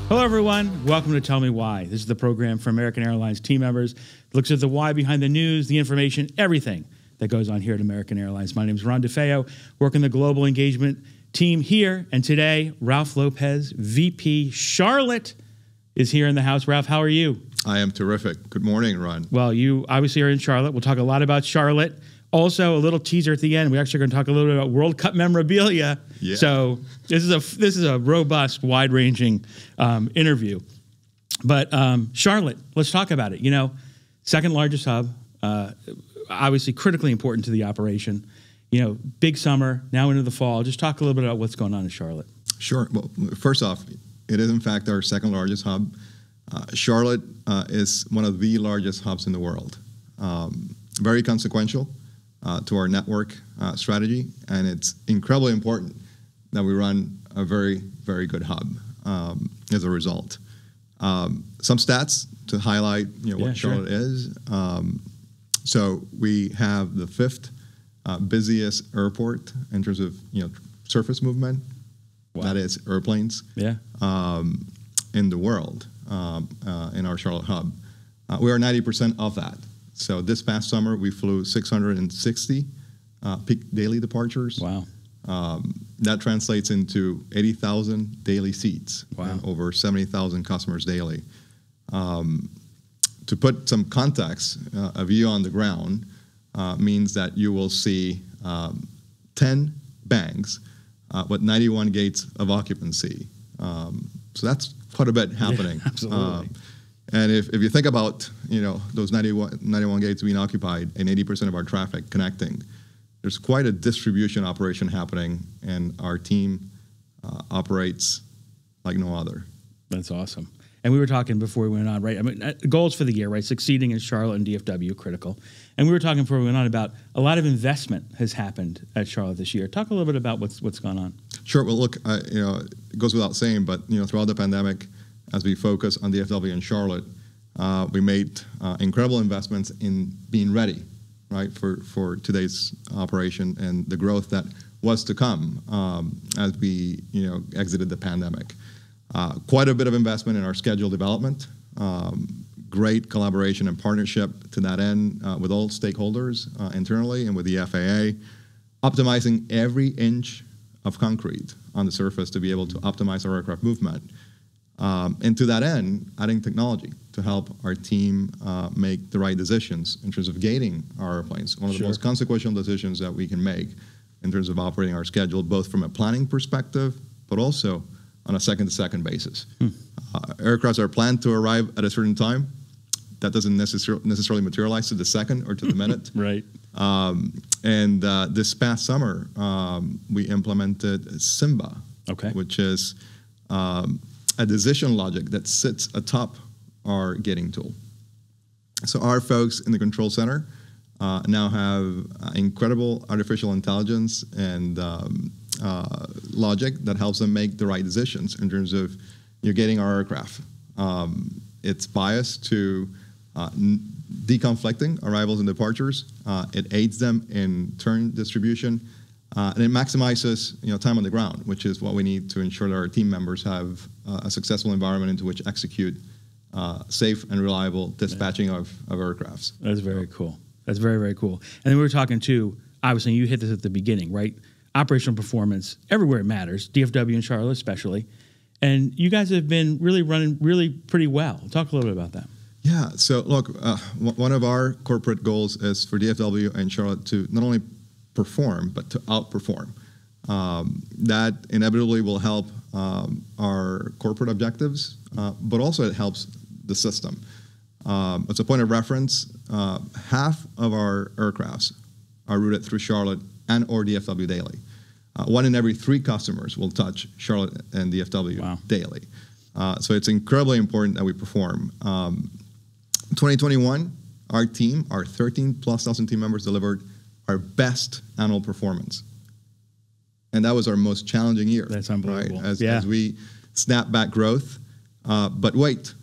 Hello, everyone. Welcome to Tell Me Why. This is the program for American Airlines team members. It looks at the why behind the news, the information, everything that goes on here at American Airlines. My name is Ron DeFeo, working the global engagement team here. And today, Ralph Lopez, VP Charlotte, is here in the house. Ralph, how are you? I am terrific. Good morning, Ron. Well, you obviously are in Charlotte. We'll talk a lot about Charlotte. Also, a little teaser at the end. We're actually going to talk a little bit about World Cup memorabilia. Yeah. So this is a robust, wide-ranging interview. But Charlotte, let's talk about it. You know, second largest hub, obviously critically important to the operation. You know, big summer, now into the fall. Just talk a little bit about what's going on in Charlotte. Sure. Well, first off, it is in fact our second largest hub. Charlotte is one of the largest hubs in the world. Very consequential to our network strategy, and it's incredibly important that we run a very, very good hub as a result. Some stats to highlight, what Charlotte is. So we have the fifth busiest airport in terms of surface movement. Wow. That is airplanes. Yeah. In the world, in our Charlotte hub, we are 90% of that. So this past summer, we flew 660 peak daily departures. Wow. That translates into 80,000 daily seats. Wow. And over 70,000 customers daily. To put some context, a view on the ground means that you will see 10 banks with 91 gates of occupancy. So that's quite a bit happening. Yeah, absolutely. And if you think about those 91 gates being occupied and 80% of our traffic connecting, there's quite a distribution operation happening, and our team operates like no other. That's awesome. And we were talking before we went on, right? I mean, goals for the year, right? Succeeding in Charlotte and DFW, critical. And we were talking before we went on about a lot of investment has happened at Charlotte this year. Talk a little bit about what's gone on. Sure. Well, look, it goes without saying, but throughout the pandemic, as we focus on DFW and Charlotte, we made incredible investments in being ready, right, for today's operation and the growth that was to come as we exited the pandemic. Quite a bit of investment in our schedule development, great collaboration and partnership to that end with all stakeholders internally and with the FAA, optimizing every inch of concrete on the surface to be able to optimize our aircraft movement. And to that end, adding technology to help our team make the right decisions in terms of gating our airplanes. One of the most consequential decisions that we can make in terms of operating our schedule, both from a planning perspective, but also on a second-to-second basis. Aircrafts are planned to arrive at a certain time. That doesn't necessarily materialize to the second or to the minute. Right. And this past summer, we implemented Simba, which is a decision logic that sits atop our gating tool. So our folks in the control center now have incredible artificial intelligence and logic that helps them make the right decisions in terms of gating our aircraft. It's biased to deconflicting arrivals and departures. It aids them in turn distribution. And it maximizes time on the ground, which is what we need to ensure that our team members have a successful environment into which execute safe and reliable dispatching of aircrafts. That's very cool. That's very, very cool. And then we were talking too, obviously you hit this at the beginning, right? Operational performance, everywhere it matters, DFW and Charlotte especially. And you guys have been really running pretty well. Talk a little bit about that. Yeah, so look, one of our corporate goals is for DFW and Charlotte to not only perform, but to outperform. That inevitably will help our corporate objectives, but also it helps the system. As a point of reference, half of our aircrafts are routed through Charlotte and or DFW daily. 1 in every 3 customers will touch Charlotte and DFW daily. So it's incredibly important that we perform. 2021, our team, our 13,000+ team members delivered our best annual performance. And that was our most challenging year. That's unbelievable. Right? As we snap back growth. But wait,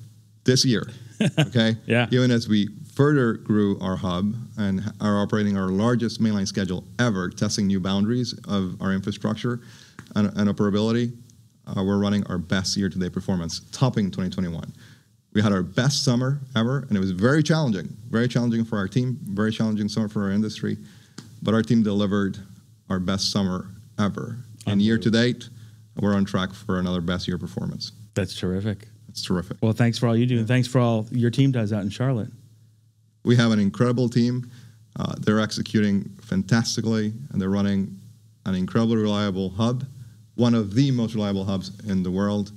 this year, even as we further grew our hub and are operating our largest mainline schedule ever, testing new boundaries of our infrastructure and operability, we're running our best year-to-date performance, topping 2021. We had our best summer ever, and it was very challenging for our team, very challenging summer for our industry. But our team delivered our best summer ever. And year-to-date, we're on track for another best year performance. That's terrific. It's terrific. Well, thanks for all you do, and thanks for all your team does out in Charlotte. We have an incredible team. They're executing fantastically, and they're running an incredibly reliable hub, one of the most reliable hubs in the world,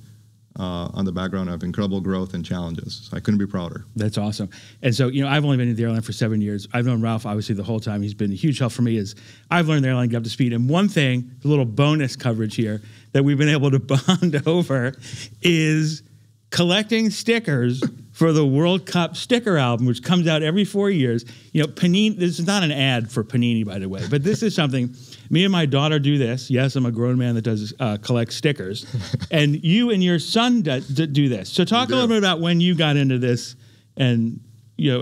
on the background of incredible growth and challenges. So I couldn't be prouder. That's awesome. And so, I've only been at the airline for 7 years. I've known Ralph, obviously, the whole time. He's been a huge help for me as I've learned the airline, get up to speed. And one thing, a little bonus coverage here, that we've been able to bond over is collecting stickers for the World Cup sticker album, which comes out every 4 years. Panini, this is not an ad for Panini, by the way, but this is something, me and my daughter do this. Yes, I'm a grown man that does collect stickers. And you and your son do this. So talk a little bit about when you got into this and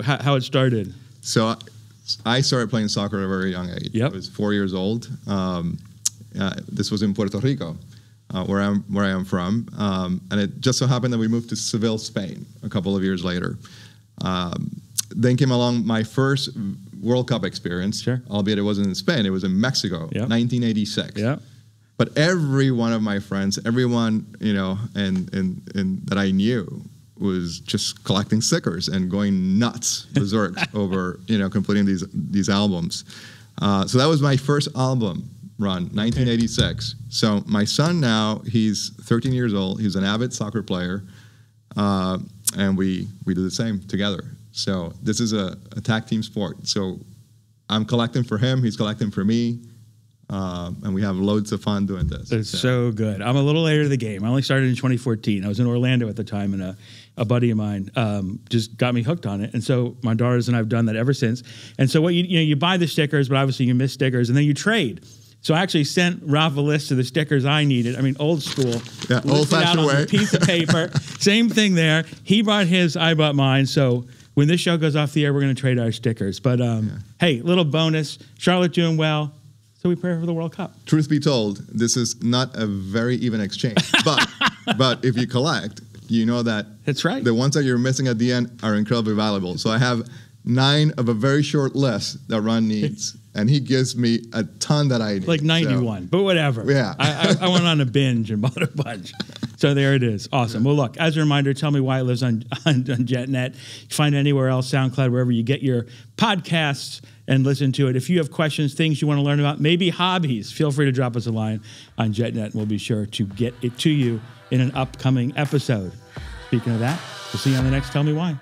how it started. So I started playing soccer at a very young age. Yep. I was 4 years old. This was in Puerto Rico. Where I am from, and it just so happened that we moved to Seville, Spain, a couple of years later. Then came along my first World Cup experience, sure, albeit it wasn't in Spain, it was in Mexico, yep, 1986. Yeah. But every one of my friends, everyone and that I knew was just collecting stickers and going nuts, berserk over completing these albums. So that was my first album run, 1986. So my son now, he's 13 years old. He's an avid soccer player, and we do the same together. So this is a tag team sport. So I'm collecting for him, he's collecting for me, and we have loads of fun doing this. It's so good. I'm a little later to the game. I only started in 2014. I was in Orlando at the time, and a buddy of mine just got me hooked on it. And so my daughters and I have done that ever since. And so what you buy the stickers, but obviously you miss stickers, and then you trade. So I actually sent Ralph a list of the stickers I needed. I mean, old school. Yeah, old-fashioned way. On a piece of paper. Same thing there. He brought his, I brought mine. So when this show goes off the air, we're going to trade our stickers. But hey, little bonus. Charlotte doing well. So we prepare for the World Cup. Truth be told, this is not a very even exchange. But if you collect, you know that that's right. The ones that you're missing at the end are incredibly valuable. So I have 9 of a very short list that Ron needs. And he gives me a ton that I need. Like 91, but whatever. Yeah. I went on a binge and bought a bunch. So there it is. Awesome. Well, look, as a reminder, Tell Me Why it lives on JetNet. You find it anywhere else, SoundCloud, wherever you get your podcasts, and listen to it. If you have questions, things you want to learn about, maybe hobbies, feel free to drop us a line on JetNet, and we'll be sure to get it to you in an upcoming episode. Speaking of that, we'll see you on the next Tell Me Why.